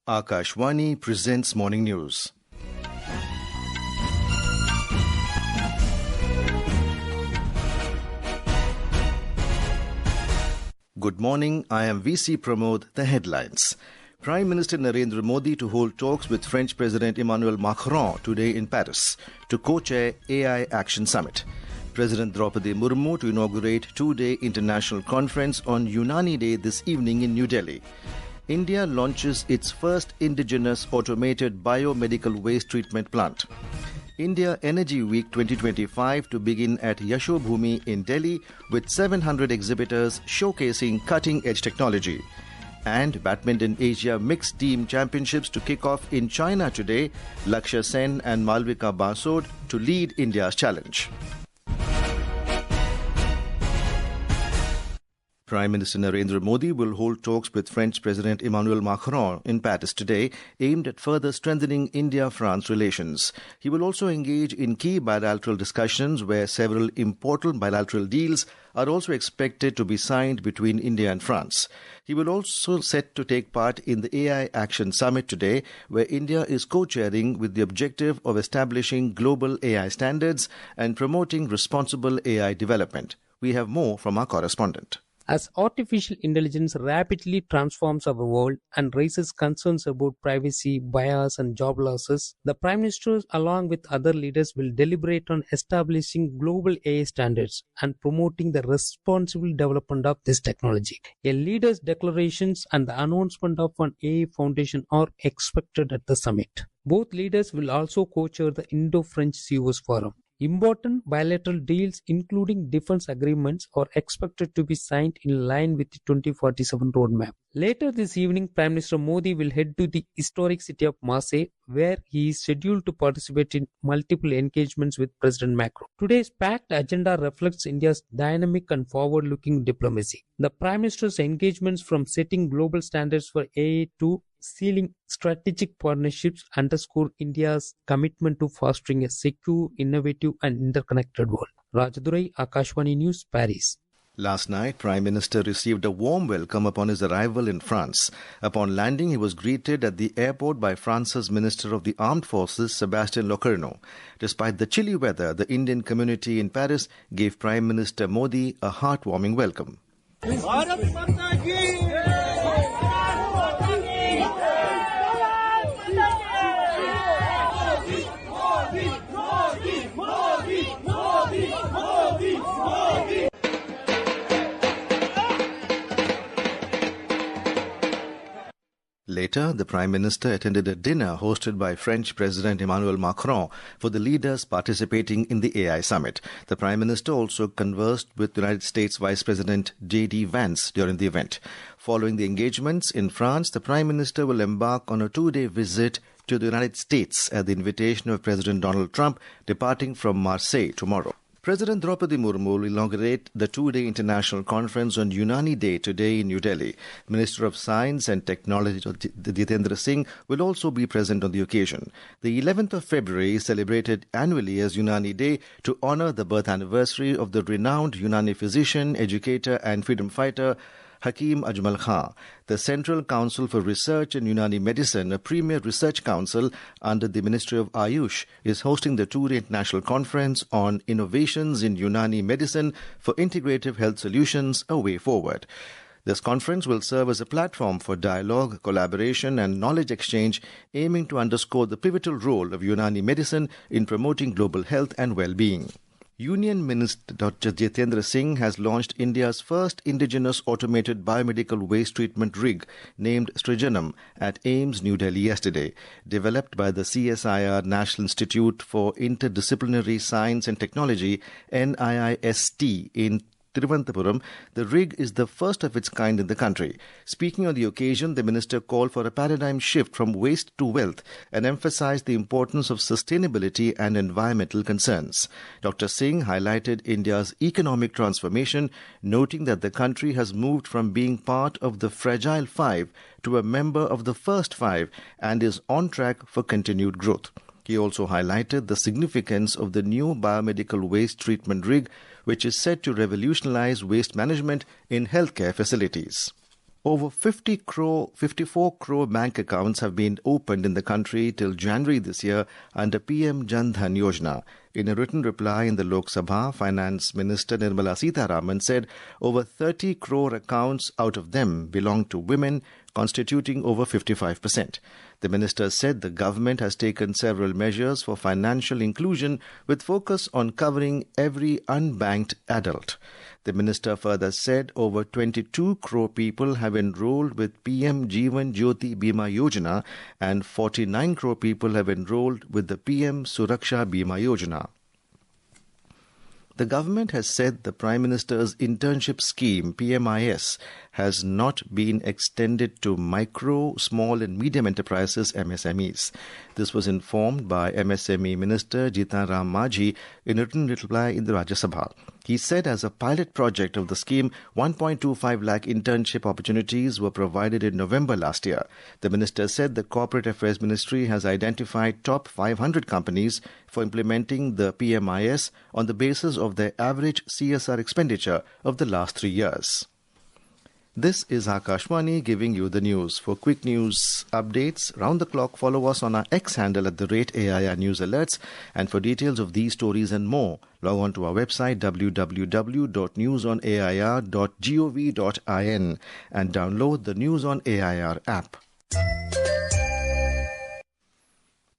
Akashvani presents Morning News. Good morning, I am VC Pramod. The headlines. Prime Minister Narendra Modi to hold talks with French President Emmanuel Macron today in Paris to co-chair AI Action Summit. President Droupadi Murmu to inaugurate two-day international conference on Unani Day this evening in New Delhi. India launches its first indigenous automated biomedical waste treatment plant. India Energy Week 2025 to begin at Yashobhoomi in Delhi with 700 exhibitors showcasing cutting-edge technology. And Badminton Asia Mixed Team Championships to kick off in China today. Lakshya and Malvika Bansod to lead India's challenge. Prime Minister Narendra Modi will hold talks with French President Emmanuel Macron in Paris today, aimed at further strengthening India-France relations. He will also engage in key bilateral discussions where several important bilateral deals are also expected to be signed between India and France. He will also set to take part in the AI Action Summit today, where India is co-chairing with the objective of establishing global AI standards and promoting responsible AI development. We have more from our correspondent. As artificial intelligence rapidly transforms our world and raises concerns about privacy, bias and job losses, the Prime Minister along with other leaders will deliberate on establishing global AI standards and promoting the responsible development of this technology. A leader's declarations and the announcement of an AI foundation are expected at the summit. Both leaders will also co-chair the Indo-French CEOs Forum. Important bilateral deals, including defense agreements, are expected to be signed in line with the 2047 roadmap. Later this evening, Prime Minister Modi will head to the historic city of Marseille, where he is scheduled to participate in multiple engagements with President Macron. Today's packed agenda reflects India's dynamic and forward-looking diplomacy. The Prime Minister's engagements, from setting global standards for AI to sealing strategic partnerships, underscore India's commitment to fostering a secure, innovative and interconnected world. Rajadurai, Akashvani News, Paris. Last night, Prime Minister received a warm welcome upon his arrival in France. Upon landing, he was greeted at the airport by France's Minister of the Armed Forces, Sébastien Lecornu. Despite the chilly weather, the Indian community in Paris gave Prime Minister Modi a heartwarming welcome. Later, the Prime Minister attended a dinner hosted by French President Emmanuel Macron for the leaders participating in the AI Summit. The Prime Minister also conversed with United States Vice President J.D. Vance during the event. Following the engagements in France, the Prime Minister will embark on a two-day visit to the United States at the invitation of President Donald Trump, departing from Marseille tomorrow. President Droupadi Murmu will inaugurate the two-day international conference on Unani Day today in New Delhi. Minister of Science and Technology Jitendra Singh will also be present on the occasion. The 11th of February is celebrated annually as Unani Day to honor the birth anniversary of the renowned Unani physician, educator and freedom fighter Hakim Ajmal Khan. The Central Council for Research in Unani Medicine, a premier research council under the Ministry of Ayush, is hosting the two-day international conference on innovations in Unani medicine for integrative health solutions, a way forward. This conference will serve as a platform for dialogue, collaboration and knowledge exchange, aiming to underscore the pivotal role of Unani medicine in promoting global health and well-being. Union Minister Dr. Jitendra Singh has launched India's first indigenous automated biomedical waste treatment rig named Srijanam at AIIMS, New Delhi yesterday. Developed by the CSIR National Institute for Interdisciplinary Science and Technology, NIIST, in Thiruvananthapuram, the rig is the first of its kind in the country. Speaking on the occasion, the minister called for a paradigm shift from waste to wealth and emphasized the importance of sustainability and environmental concerns. Dr. Singh highlighted India's economic transformation, noting that the country has moved from being part of the Fragile Five to a member of the First Five and is on track for continued growth. He also highlighted the significance of the new biomedical waste treatment rig, which is set to revolutionize waste management in healthcare facilities. Over 54 crore bank accounts have been opened in the country till January this year under PM Jan Dhan Yojana. In a written reply in the Lok Sabha, Finance Minister Nirmala Sitharaman said over 30 crore accounts out of them belong to women, constituting over 55%. The minister said the government has taken several measures for financial inclusion with focus on covering every unbanked adult. The minister further said over 22 crore people have enrolled with PM Jeevan Jyoti Bima Yojana and 49 crore people have enrolled with the PM Suraksha Bima Yojana. The government has said the Prime Minister's internship scheme, PMIS, has not been extended to micro, small and medium enterprises, MSMEs. This was informed by MSME Minister Jitan Ram Majhi in a written reply in the Rajya Sabha. He said as a pilot project of the scheme, 1.25 lakh internship opportunities were provided in November last year. The minister said the Corporate Affairs Ministry has identified top 500 companies for implementing the PMIS on the basis of their average CSR expenditure of the last 3 years. This is Akashwani giving you the news. For quick news updates round the clock, follow us on our X handle at @AIR News Alerts. And for details of these stories and more, log on to our website www.newsonair.gov.in and download the News on AIR app.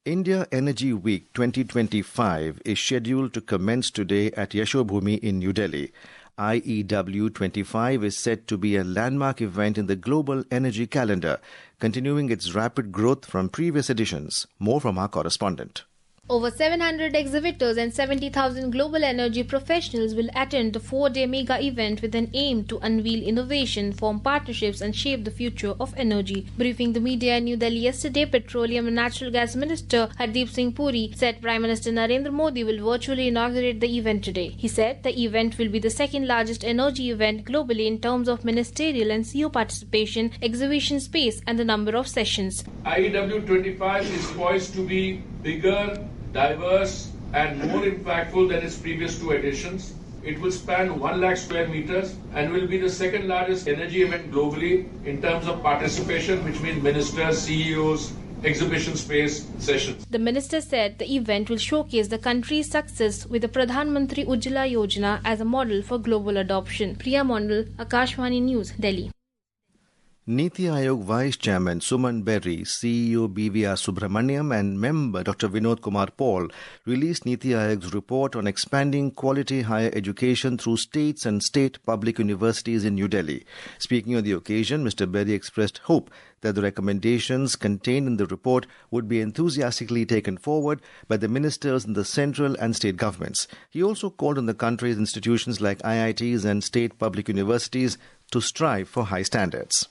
India Energy Week 2025 is scheduled to commence today at Yashobhoomi in New Delhi. IEW 25 is said to be a landmark event in the global energy calendar, continuing its rapid growth from previous editions. More from our correspondent. Over 700 exhibitors and 70,000 global energy professionals will attend the 4-day mega event with an aim to unveil innovation, form partnerships and shape the future of energy. Briefing the media in New Delhi yesterday, Petroleum and Natural Gas Minister Hardeep Singh Puri said Prime Minister Narendra Modi will virtually inaugurate the event today. He said the event will be the second largest energy event globally in terms of ministerial and CEO participation, exhibition space and the number of sessions. IEW 25 is poised to be bigger, diverse and more impactful than its previous two editions. It will span 1 lakh square meters and will be the second largest energy event globally in terms of participation, which means ministers, CEOs, exhibition space, sessions. The minister said the event will showcase the country's success with the Pradhan Mantri Ujjwala Yojana as a model for global adoption. Priya Mondal, Akashwani News, Delhi. Niti Aayog Vice Chairman Suman Berry, CEO BVR Subramaniam and member Dr. Vinod Kumar Paul released Niti Aayog's report on expanding quality higher education through states and state public universities in New Delhi. Speaking on the occasion, Mr. Berry expressed hope that the recommendations contained in the report would be enthusiastically taken forward by the ministers in the central and state governments. He also called on the country's institutions like IITs and state public universities to strive for high standards.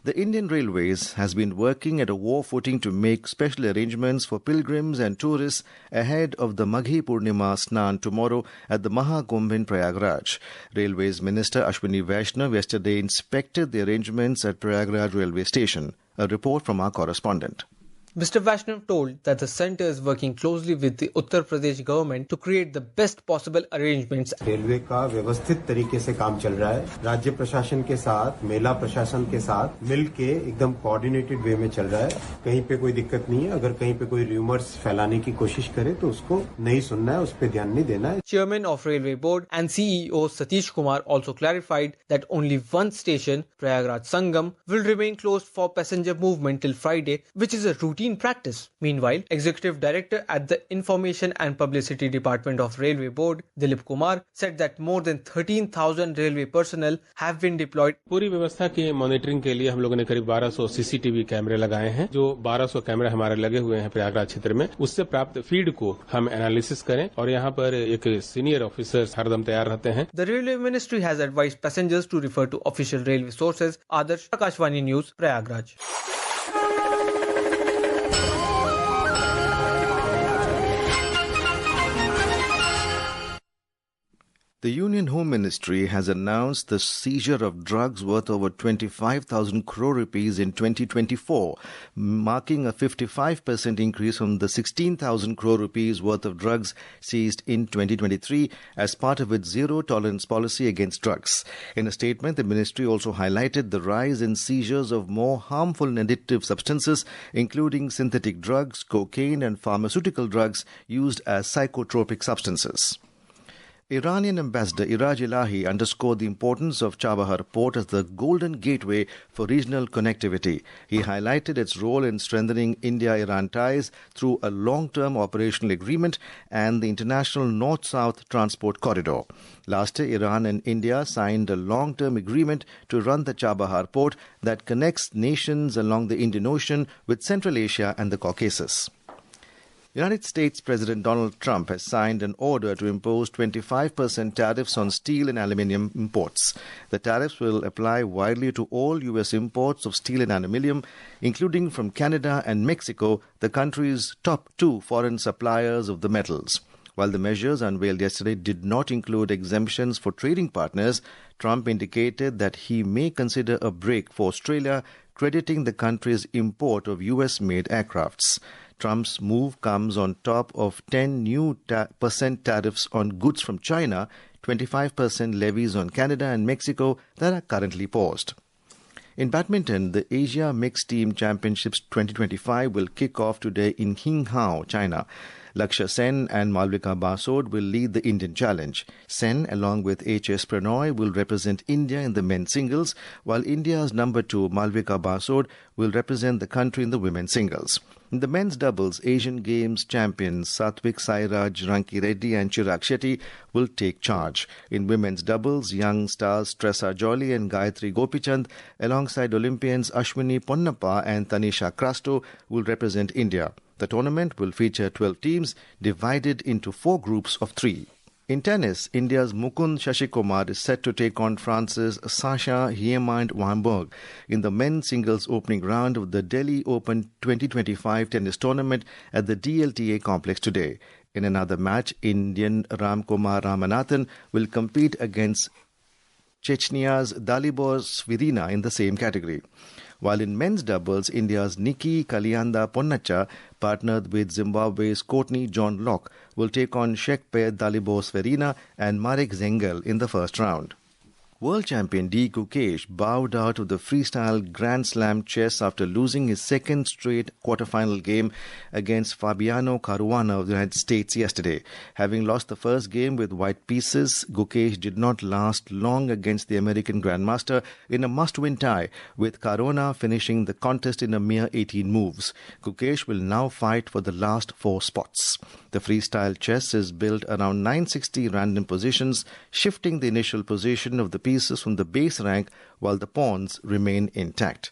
The Indian Railways has been working at a war footing to make special arrangements for pilgrims and tourists ahead of the Maghi Purnima Snan tomorrow at the Mahakumbh in Prayagraj. Railways Minister Ashwini Vaishnav yesterday inspected the arrangements at Prayagraj railway station. A report from our correspondent. Mr. Vaishnav told that the centre is working closely with the Uttar Pradesh government to create the best possible arrangements. Railway का व्यवस्थित तरीके से काम चल रहा है. राज्य प्रशासन के साथ, मेला प्रशासन के साथ मिलके एकदम कोऑर्डिनेटेड वे में चल रहा है. कहीं पे कोई दिक्कत नहीं है. अगर कहीं पे कोई रूमर्स फैलाने की कोशिश करे तो उसको नहीं सुनना है, उस पे ध्यान नहीं देना है. Chairman of Railway Board and CEO Satish Kumar also clarified that only one station, Prayagraj Sangam, will remain closed for passenger movement till Friday, which is a routine practice. Meanwhile, Executive Director at the Information and Publicity Department of Railway Board, Dilip Kumar, said that more than 13,000 railway personnel have been deployed. पूरी व्यवस्था की monitoring के लिए हम लोगों ने करीब 1200 CCTV कैमरे लगाए हैं. जो 1200 कैमरे हमारे लगे हुए हैं प्रयागराज क्षेत्र में, उससे प्राप्त फीड को हम एनालिसिस करें और यहाँ पर एक सीनियर ऑफिसर हरदम तैयार रहते हैं. The Railway Ministry has advised passengers to refer to official railway sources. Adarsh, Akashwani News, Prayagraj. The Union Home Ministry has announced the seizure of drugs worth over 25,000 crore rupees in 2024, marking a 55% increase from the 16,000 crore rupees worth of drugs seized in 2023 as part of its zero-tolerance policy against drugs. In a statement, the ministry also highlighted the rise in seizures of more harmful and addictive substances, including synthetic drugs, cocaine and pharmaceutical drugs used as psychotropic substances. Iranian Ambassador Iraj Elahi underscored the importance of Chabahar port as the golden gateway for regional connectivity. He highlighted its role in strengthening India-Iran ties through a long-term operational agreement and the international north-south transport corridor. Last year, Iran and India signed a long-term agreement to run the Chabahar port that connects nations along the Indian Ocean with Central Asia and the Caucasus. United States President Donald Trump has signed an order to impose 25% tariffs on steel and aluminium imports. The tariffs will apply widely to all U.S. imports of steel and aluminium, including from Canada and Mexico, the country's top two foreign suppliers of the metals. While the measures unveiled yesterday did not include exemptions for trading partners, Trump indicated that he may consider a break for Australia, crediting the country's import of U.S.-made aircrafts. Trump's move comes on top of 10 new percent tariffs on goods from China, 25% levies on Canada and Mexico that are currently paused. In badminton, the Asia Mixed Team Championships 2025 will kick off today in Qinghao, China. Lakshya Sen and Malvika Bansod will lead the Indian challenge. Sen, along with H.S. Pranoy, will represent India in the men's singles, while India's number 2, Malvika Bansod, will represent the country in the women's singles. In the men's doubles, Asian Games champions Satvik Sairaj, Ranki Reddy and Chirag Shetty will take charge. In women's doubles, young stars Tressa Jolly and Gayatri Gopichand, alongside Olympians Ashwini Ponnappa and Tanisha Krasto, will represent India. The tournament will feature 12 teams divided into 4 groups of 3. In tennis, India's Mukund Shashikumar is set to take on France's Sasha Hiermeind-Weinberg in the men's singles opening round of the Delhi Open 2025 tennis tournament at the DLTA complex today. In another match, Indian Ramkumar Ramanathan will compete against Chechenia's Dalibor Svirina in the same category. While in men's doubles, India's Nikki Kalyanda Ponnacha, partnered with Zimbabwe's Courtney John Locke, will take on Shekpe Dalibor Sverina and Marek Zengel in the first round. World champion D. Gukesh bowed out of the freestyle Grand Slam chess after losing his second straight quarterfinal game against Fabiano Caruana of the United States yesterday. Having lost the first game with white pieces, Gukesh did not last long against the American Grandmaster in a must-win tie, with Caruana finishing the contest in a mere 18 moves. Gukesh will now fight for the last 4 spots. The freestyle chess is built around 960 random positions, shifting the initial position of the pieces from the base rank while the pawns remain intact.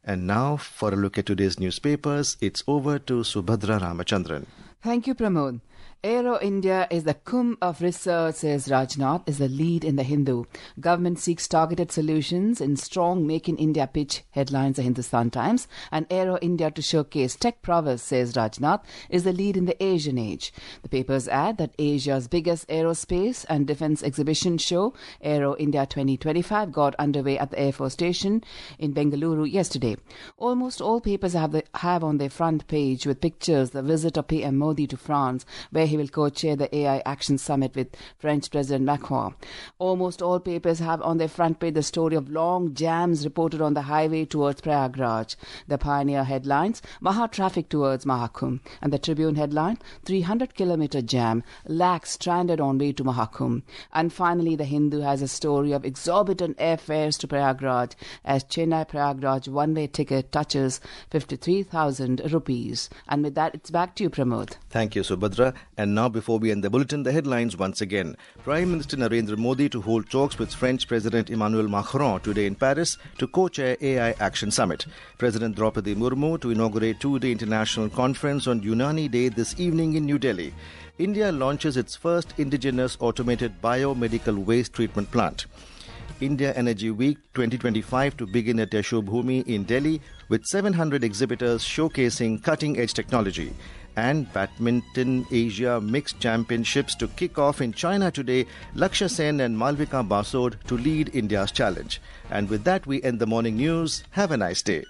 And now, for a look at today's newspapers, it's over to Subhadra Ramachandran. Thank you, Pramod. Aero India is the Kumbh of research, says Rajnath, is the lead in the Hindu. Government seeks targeted solutions in strong Make in India pitch, headlines the Hindustan Times. And Aero India to showcase tech prowess, says Rajnath, is the lead in the Asian Age. The papers add that Asia's biggest aerospace and defence exhibition show, Aero India 2025, got underway at the Air Force Station in Bengaluru yesterday. Almost all papers have on their front page with pictures the visit of PM Modi to France, where he will co-chair the AI Action Summit with French President Macron. Almost all papers have on their front page the story of long jams reported on the highway towards Prayagraj. The Pioneer headlines, Maha traffic towards Mahakumbh. And the Tribune headline, 300-kilometer jam, lakhs stranded on way to Mahakumbh. And finally, the Hindu has a story of exorbitant airfares to Prayagraj as Chennai-Prayagraj one-way ticket touches 53,000 rupees. And with that, it's back to you, Pramod. Thank you, Subhadra. And now, before we end the bulletin, the headlines once again. Prime Minister Narendra Modi to hold talks with French President Emmanuel Macron today in Paris to co-chair AI Action Summit. President Droupadi Murmu to inaugurate 2-day international conference on Unani Day this evening in New Delhi. India launches its first indigenous automated biomedical waste treatment plant. India Energy Week 2025 to begin at Yashobhoomi in Delhi with 700 exhibitors showcasing cutting-edge technology. And Badminton Asia Mixed Championships to kick off in China today. Lakshya and Malvika Bansod to lead India's challenge. And with that, we end the morning news. Have a nice day.